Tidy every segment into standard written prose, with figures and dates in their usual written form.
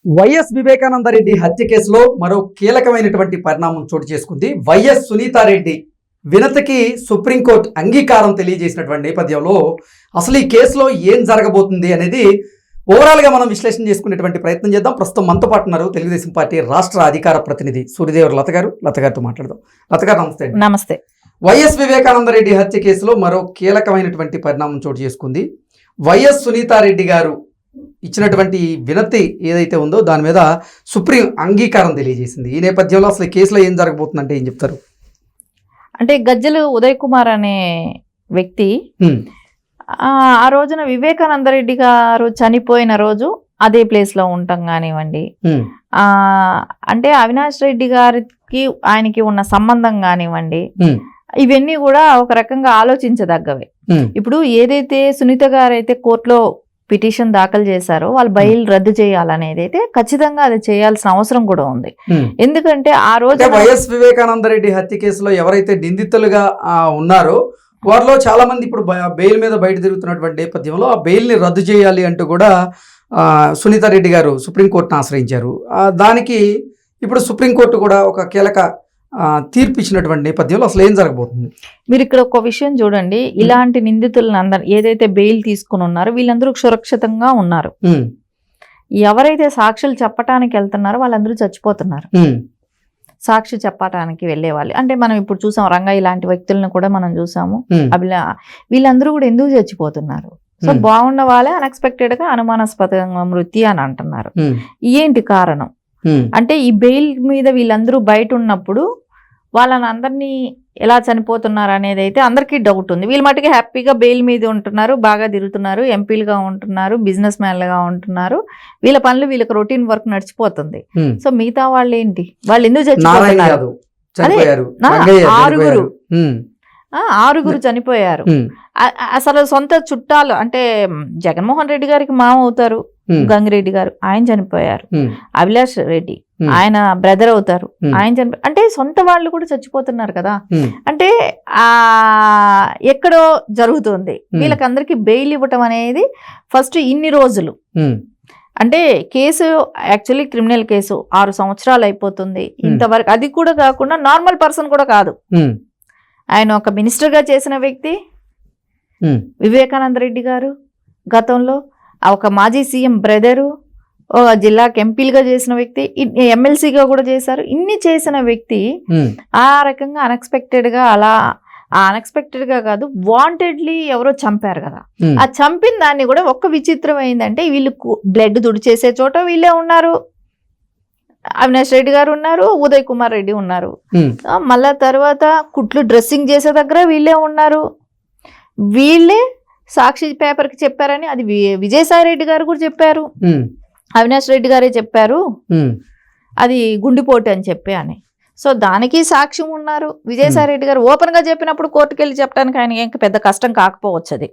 YS Vivekananda Reddy హత్య కేసులో మరో కీలకమైనటువంటి పరిణామం చోటు చేసుకుంది. వైఎస్ సునీతారెడ్డి వినతికి సుప్రీంకోర్టు అంగీకారం తెలియజేసినటువంటి నేపథ్యంలో అసలు ఈ కేసులో ఏం జరగబోతుంది అనేది ఓవరాల్గా మనం విశ్లేషణ చేసుకునేటువంటి ప్రయత్నం చేద్దాం. ప్రస్తుతం మనతో పాటు ఉన్నారు తెలుగుదేశం పార్టీ రాష్ట్ర అధికార ప్రతినిధి సూర్యదేవర లత గారితో మాట్లాడదాం. లత గారు నమస్తే. నమస్తే. వైఎస్ వివేకానందరెడ్డి హత్య కేసులో మరో కీలకమైనటువంటి పరిణామం చోటు చేసుకుంది. వైఎస్ సునీతారెడ్డి గారు ఇచ్చినటువంటి వినతి ఏదైతే ఉందో దాని మీద సుప్రీం అంగీకారం తెలియజేసింది. ఈ నేపథ్యంలో అసలు కేసులో ఏం జరగబోతుందంటే ఏం చెప్తారు? అంటే గజ్జలు ఉదయ్ కుమార్ అనే వ్యక్తి ఆ రోజున వివేకానందరెడ్డి గారు చనిపోయిన రోజు అదే ప్లేస్ లో ఉంటాం కానివ్వండి, అంటే అవినాష్ రెడ్డి గారికి ఆయనకి ఉన్న సంబంధం కానివ్వండి, ఇవన్నీ కూడా ఒక రకంగా ఆలోచించదగ్గవే. ఇప్పుడు ఏదైతే సునీత గారు అయితే కోర్టులో పిటిషన్ దాఖలు చేశారో వాళ్ళు బెయిల్ రద్దు చేయాలనేది అయితే ఖచ్చితంగా అది చేయాల్సిన అవసరం కూడా ఉంది. ఎందుకంటే ఆ రోజు వైఎస్ వివేకానందరెడ్డి హత్య కేసులో ఎవరైతే నిందితులుగా ఉన్నారో వారిలో చాలా మంది ఇప్పుడు బెయిల్ మీద బయట తిరుగుతున్నటువంటి నేపథ్యంలో ఆ బెయిల్ ని రద్దు చేయాలి అంటూ కూడా సునీతారెడ్డి గారు సుప్రీంకోర్టును ఆశ్రయించారు. దానికి ఇప్పుడు సుప్రీంకోర్టు కూడా ఒక కీలక తీర్పు ఇచ్చినటువంటి నేపథ్యంలో అసలు ఏం జరగబోతుంది? మీరు ఇక్కడ ఒక విషయం చూడండి, ఇలాంటి నిందితులను అందరు ఏదైతే బెయిల్ తీసుకుని ఉన్నారో వీళ్ళందరూ సురక్షితంగా ఉన్నారు. ఎవరైతే సాక్షులు చెప్పటానికి వెళ్తున్నారో వాళ్ళందరూ చచ్చిపోతున్నారు. సాక్షి చెప్పటానికి వెళ్ళే వాళ్ళు అంటే మనం ఇప్పుడు చూసాం, రంగయ్య ఇలాంటి వ్యక్తులను కూడా మనం చూసాము. వీళ్ళందరూ కూడా ఎందుకు చచ్చిపోతున్నారు? సో బాగున్న వాళ్ళే అన్ఎక్స్పెక్టెడ్ గా అనుమానాస్పదంగా మృతి అని అంటున్నారు. ఏంటి కారణం అంటే ఈ బెయిల్ మీద వీళ్ళందరూ బయట ఉన్నప్పుడు వాళ్ళని అందరినీ ఎలా చనిపోతున్నారు అనేది అయితే అందరికీ డౌట్ ఉంది. వీళ్ళ మటుకు హ్యాపీగా బెయిల్ మీద ఉంటున్నారు, బాగా తిరుగుతున్నారు, ఎంపీలుగా ఉంటున్నారు, బిజినెస్ మ్యాన్లుగా ఉంటున్నారు, వీళ్ళ పనులు వీళ్ళకి రొటీన్ వర్క్ నడిచిపోతుంది. సో మిగతా వాళ్ళు ఏంటి, వాళ్ళు ఎందుకు చచ్చిపోతున్నారు? ఆరుగురు చనిపోయారు. అసలు సొంత చుట్టాలు అంటే జగన్మోహన్ రెడ్డి గారికి మామ అవుతారు గంగిరెడ్డి గారు, ఆయన చనిపోయారు. అభిలాష్ రెడ్డి ఆయన బ్రదర్ అవుతారు, ఆయన చనిపోయారు. అంటే సొంత వాళ్ళు కూడా చచ్చిపోతున్నారు కదా. అంటే ఎక్కడో జరుగుతుంది. వీళ్ళకందరికి బెయిల్ ఇవ్వటం అనేది ఫస్ట్ ఇన్ని రోజులు అంటే కేసు యాక్చువల్లీ క్రిమినల్ కేసు 6 సంవత్సరాలు అయిపోతుంది. ఇంతవరకు అది కూడా కాకుండా నార్మల్ పర్సన్ కూడా కాదు, ఆయన ఒక మినిస్టర్ గా చేసిన వ్యక్తి వివేకానందరెడ్డి గారు, గతంలో ఒక మాజీ సీఎం బ్రదరు, జిల్లాకి ఎంపీలుగా చేసిన వ్యక్తి, ఎమ్మెల్సీగా కూడా చేశారు. ఇన్ని చేసిన వ్యక్తి ఆ రకంగా అన్ఎక్స్పెక్టెడ్ గా అలా అన్ఎక్స్పెక్టెడ్ గా కాదు వాంటెడ్లీ ఎవరో చంపారు కదా. ఆ చంపిన దాన్ని కూడా ఒక్క విచిత్రం అయిందంటే వీళ్ళు బ్లడ్ తుడిచేసే చోట వీళ్ళే ఉన్నారు, అవినాష్ రెడ్డి గారు ఉన్నారు, ఉదయ్ కుమార్ రెడ్డి ఉన్నారు, మళ్ళా తర్వాత కుట్లు డ్రెస్సింగ్ చేసే దగ్గర వీళ్ళే ఉన్నారు. వీళ్ళే సాక్షి పేపర్కి చెప్పారని అది విజయసాయి రెడ్డి గారు కూడా చెప్పారు, అవినాష్ రెడ్డి గారే చెప్పారు అది గుండెపోటు అని చెప్పి అని. సో దానికి సాక్ష్యం ఉన్నారు. విజయసాయి రెడ్డి గారు ఓపెన్ గా చెప్పినప్పుడు కోర్టుకు వెళ్ళి చెప్పడానికి ఆయన ఇంకా పెద్ద కష్టం కాకపోవచ్చు. అది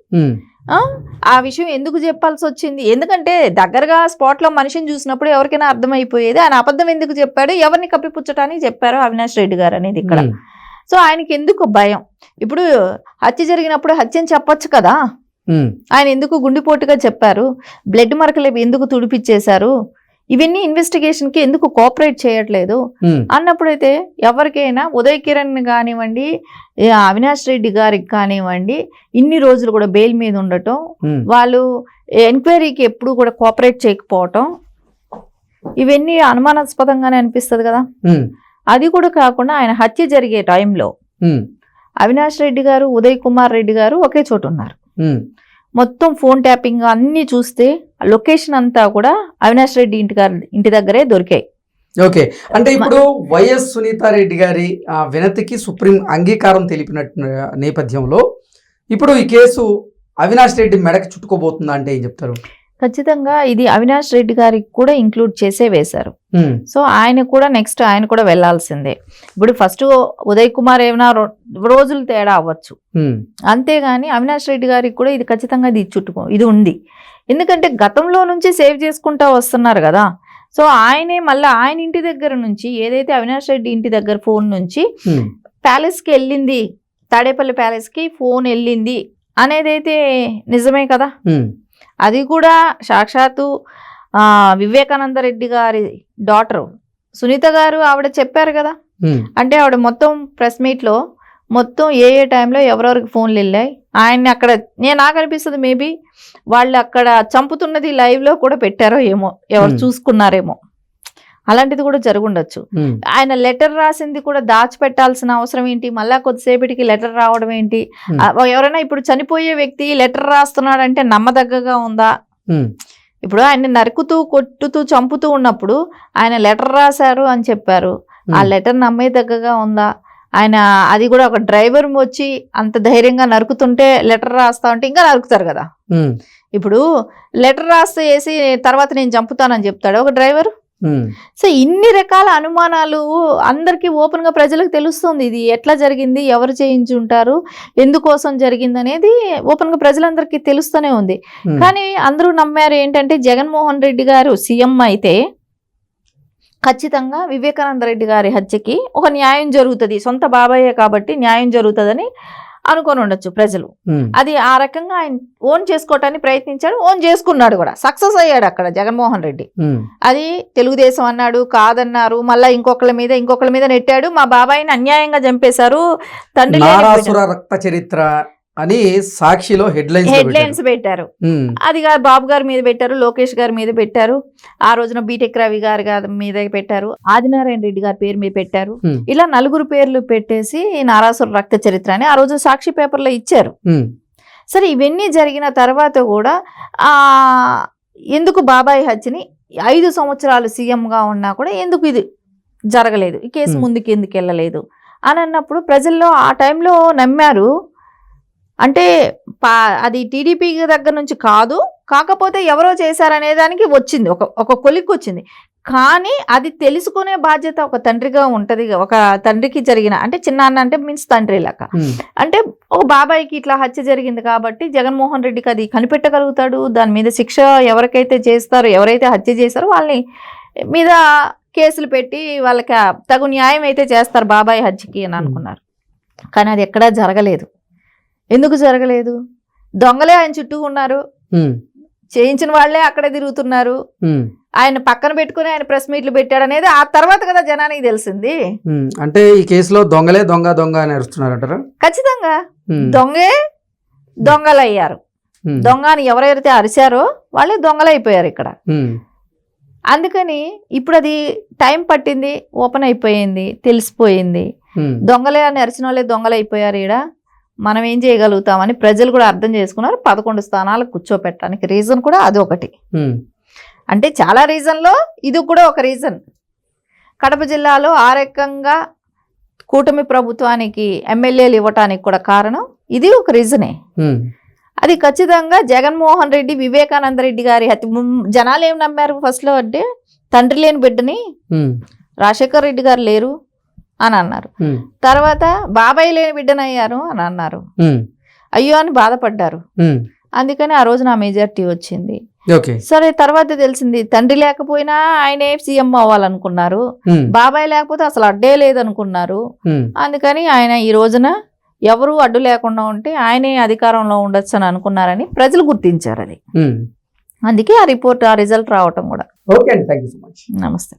ఆ విషయం ఎందుకు చెప్పాల్సి వచ్చింది? ఎందుకంటే దగ్గరగా స్పాట్ లో మనిషిని చూసినప్పుడు ఎవరికైనా అర్థమైపోయేది ఆయన అబద్ధం ఎందుకు చెప్పాడు, ఎవరిని కప్పిపుచ్చటానికి చెప్పారు అవినాష్ రెడ్డి గారు అనేది ఇక్కడ. సో ఆయనకి ఎందుకు భయం? ఇప్పుడు హత్య జరిగినప్పుడు హత్యని చెప్పొచ్చు కదా, ఆయన ఎందుకు గుండెపోటుగా చెప్పారు, బ్లడ్ మరకలు ఎందుకు తుడిపిచ్చేశారు, ఇవన్నీ ఇన్వెస్టిగేషన్ కి ఎందుకు కోఆపరేట్ చేయట్లేదు అన్నప్పుడైతే ఎవరికైనా ఉదయ్ కిరణ్ కానివ్వండి, అవినాష్ రెడ్డి గారికి కానివ్వండి, ఇన్ని రోజులు కూడా బెయిల్ మీద ఉండటం, వాళ్ళు ఎంక్వైరీకి ఎప్పుడు కూడా కోఆపరేట్ చేయకపోవటం, ఇవన్నీ అనుమానాస్పదంగానే అనిపిస్తుంది కదా. అది కూడా కాకుండా ఆయన హత్య జరిగే టైంలో అవినాష్ రెడ్డి గారు, ఉదయ్ కుమార్ రెడ్డి గారు ఒకే చోటు ఉన్నారు. మొత్తం ఫోన్ ట్యాపింగ్ అన్ని చూస్తే లొకేషన్ అంతా కూడా అవినాష్ రెడ్డి ఇంటి దగ్గరే దొరికాయి. ఓకే, అంటే ఇప్పుడు వైఎస్ సునీతారెడ్డి గారి వినతికి సుప్రీం అంగీకారం తెలిపిన నేపథ్యంలో ఇప్పుడు ఈ కేసు అవినాష్ రెడ్డి మెడకి చుట్టుకోబోతుందా అంటే ఏం చెప్తారు? ఖచ్చితంగా ఇది అవినాష్ రెడ్డి గారికి కూడా ఇంక్లూడ్ చేసే వేశారు. సో ఆయన కూడా నెక్స్ట్ ఆయన కూడా వెళ్లాల్సిందే. ఇప్పుడు ఫస్ట్ ఉదయ్ కుమార్ ఏమైనా రోజులు తేడా అవ్వచ్చు, అంతేగాని అవినాష్ రెడ్డి గారికి కూడా ఇది ఖచ్చితంగా ఇది ఉంది. ఎందుకంటే గతంలో నుంచి సేవ్ చేసుకుంటా వస్తున్నారు కదా. సో ఆయనే మళ్ళీ ఆయన ఇంటి దగ్గర నుంచి ఏదైతే అవినాష్ రెడ్డి ఇంటి దగ్గర ఫోన్ నుంచి ప్యాలెస్ కి వెళ్ళింది, తాడేపల్లి ప్యాలెస్ కి ఫోన్ వెళ్ళింది అనేదైతే నిజమే కదా. అది కూడా సాక్షాత్తు వివేకానంద రెడ్డి గారి డాటరు సునీత గారు ఆవిడ చెప్పారు కదా. అంటే ఆవిడ మొత్తం ప్రెస్ మీట్లో మొత్తం ఏ టైంలో ఎవరెవరికి ఫోన్లు వెళ్ళాయి ఆయన్ని అక్కడ నాకు అనిపిస్తుంది మేబీ వాళ్ళు అక్కడ చంపుతున్నది లైవ్లో కూడా పెట్టారో ఏమో, ఎవరు చూసుకున్నారేమో, అలాంటిది కూడా జరుగుండొచ్చు. ఆయన లెటర్ రాసింది కూడా దాచిపెట్టాల్సిన అవసరం ఏంటి, మళ్ళా కొద్దిసేపటికి లెటర్ రావడం ఏంటి? ఎవరైనా ఇప్పుడు చనిపోయే వ్యక్తి లెటర్ రాస్తున్నాడంటే నమ్మదగ్గగా ఉందా? ఇప్పుడు ఆయన నరుకుతూ కొట్టుతూ చంపుతూ ఉన్నప్పుడు ఆయన లెటర్ రాశారు అని చెప్పారు, ఆ లెటర్ నమ్మేదగ్గగా ఉందా? ఆయన అది కూడా ఒక డ్రైవర్ వచ్చి అంత ధైర్యంగా నరుకుతుంటే లెటర్ రాస్తా ఉంటే ఇంకా నరుకుతారు కదా. ఇప్పుడు లెటర్ రాస్తే వేసి తర్వాత నేను చంపుతానని చెప్తాడు ఒక డ్రైవర్. సో ఇన్ని రకాల అనుమానాలు అందరికీ ఓపెన్ గా ప్రజలకు తెలుస్తుంది. ఇది ఎట్లా జరిగింది, ఎవరు చేయించుంటారు, ఎందుకోసం జరిగింది అనేది ఓపెన్ గా ప్రజలందరికీ తెలుస్తూనే ఉంది. కానీ అందరూ నమ్మారు ఏంటంటే జగన్మోహన్ రెడ్డి గారు సీఎం అయితే ఖచ్చితంగా వివేకానంద రెడ్డి గారి హత్యకి ఒక న్యాయం జరుగుతుంది, సొంత బాబాయే కాబట్టి న్యాయం జరుగుతుందని అనుకొని ఉండొచ్చు ప్రజలు. అది ఆ రకంగా ఆయన ఓన్ చేసుకోవటానికి ప్రయత్నించాడు, ఓన్ చేసుకున్నాడు కూడా, సక్సెస్ అయ్యాడు అక్కడ జగన్మోహన్ రెడ్డి. అది తెలుగుదేశం అన్నాడు, కాదన్నారు, మళ్ళీ ఇంకొకళ్ళ మీద నెట్టాడు. మా బాబాయిని అన్యాయంగా చంపేశారు, తండ్రి రక్త చరిత్ర అని సాక్షిలో హెడ్లైన్స్ పెట్టారు. అది బాబు గారి మీద పెట్టారు, లోకేష్ గారి మీద పెట్టారు, ఆ రోజున బీటెక్ రవి గారి మీద పెట్టారు, ఆదినారాయణ రెడ్డి గారి పేరు మీద పెట్టారు. ఇలా నలుగురు పేర్లు పెట్టేసి నారాసుర రక్త చరిత్ర అని ఆ రోజు సాక్షి పేపర్లో ఇచ్చారు. సరే ఇవన్నీ జరిగిన తర్వాత కూడా ఎందుకు బాబాయ్ హత్యని 5 సంవత్సరాలు సీఎంగా ఉన్నా కూడా ఎందుకు ఇది జరగలేదు, ఈ కేసు ముందుకు ఎందుకు వెళ్ళలేదు అని అన్నప్పుడు ప్రజల్లో ఆ టైంలో నమ్మారు. అంటే అది టీడీపీ దగ్గర నుంచి కాదు, కాకపోతే ఎవరో చేశారనే దానికి వచ్చింది, ఒక కొలిక్కి వచ్చింది. కానీ అది తెలుసుకునే బాధ్యత ఒక తండ్రిగా ఉంటుంది. ఒక తండ్రికి జరిగిన అంటే చిన్నాన్న అంటే మీన్స్ తండ్రి లెక్క. అంటే ఒక బాబాయికి ఇట్లా హత్య జరిగింది కాబట్టి జగన్మోహన్ రెడ్డికి అది కనిపెట్టగలుగుతాడు, దాని మీద శిక్ష ఎవరికైతే చేస్తారో, ఎవరైతే హత్య చేస్తారో వాళ్ళని మీద కేసులు పెట్టి వాళ్ళకి తగు న్యాయం అయితే చేస్తారు బాబాయ్ హత్యకి అని అనుకున్నారు. కానీ అది ఎక్కడా జరగలేదు. ఎందుకు జరగలేదు? దొంగలే ఆయన చుట్టూ ఉన్నారు, చేయించిన వాళ్లే అక్కడే తిరుగుతున్నారు, ఆయన పక్కన పెట్టుకుని ఆయన ప్రెస్ మీట్లు పెట్టాడు అనేది ఆ తర్వాత కదా జనానికి తెలిసింది. అంటే ఈ కేసులో దొంగలే దొంగ అని అరుస్తున్నారంటారా? ఖచ్చితంగా దొంగే దొంగలయ్యారు. దొంగ అని ఎవరైతే అరిచారో వాళ్ళే దొంగలైపోయారు ఇక్కడ. అందుకని ఇప్పుడు అది టైం పట్టింది, ఓపెన్ అయిపోయింది, తెలిసిపోయింది. దొంగలే అని అరిచిన వాళ్ళే దొంగలైపోయారు. ఈడ మనం ఏం చేయగలుగుతామని ప్రజలు కూడా అర్థం చేసుకున్నారు. 11 స్థానాలు కూర్చోపెట్టడానికి రీజన్ కూడా అది ఒకటి. అంటే చాలా రీజన్లో ఇది కూడా ఒక రీజన్. కడప జిల్లాలో ఆ రకంగా కూటమి ప్రభుత్వానికి ఎమ్మెల్యేలు ఇవ్వటానికి కూడా కారణం ఇది ఒక రీజనే. అది ఖచ్చితంగా జగన్మోహన్ రెడ్డి వివేకానంద రెడ్డి గారి హత్య. జనాలు ఏం నమ్మారు ఫస్ట్లో అంటే తండ్రి లేని బిడ్డని రాజశేఖర్ రెడ్డి గారు లేరు అని అన్నారు. తర్వాత బాబాయ్ లేని బిడ్డనయ్యారు అని అన్నారు. అయ్యో అని బాధపడ్డారు. అందుకని ఆ రోజు నా మెజారిటీ వచ్చింది. సరే తర్వాత తెలిసింది తండ్రి లేకపోయినా ఆయనే సీఎం అవ్వాలనుకున్నారు, బాబాయ్ లేకపోతే అసలు అడ్డే లేదనుకున్నారు. అందుకని ఆయన ఈ రోజున ఎవరు అడ్డు లేకుండా ఉంటే ఆయనే అధికారంలో ఉండొచ్చు అని అనుకున్నారని ప్రజలు గుర్తించారు. అది అందుకే ఆ రిజల్ట్ రావటం కూడా. ఓకే అండి, థాంక్యూ సో మచ్. నమస్తే.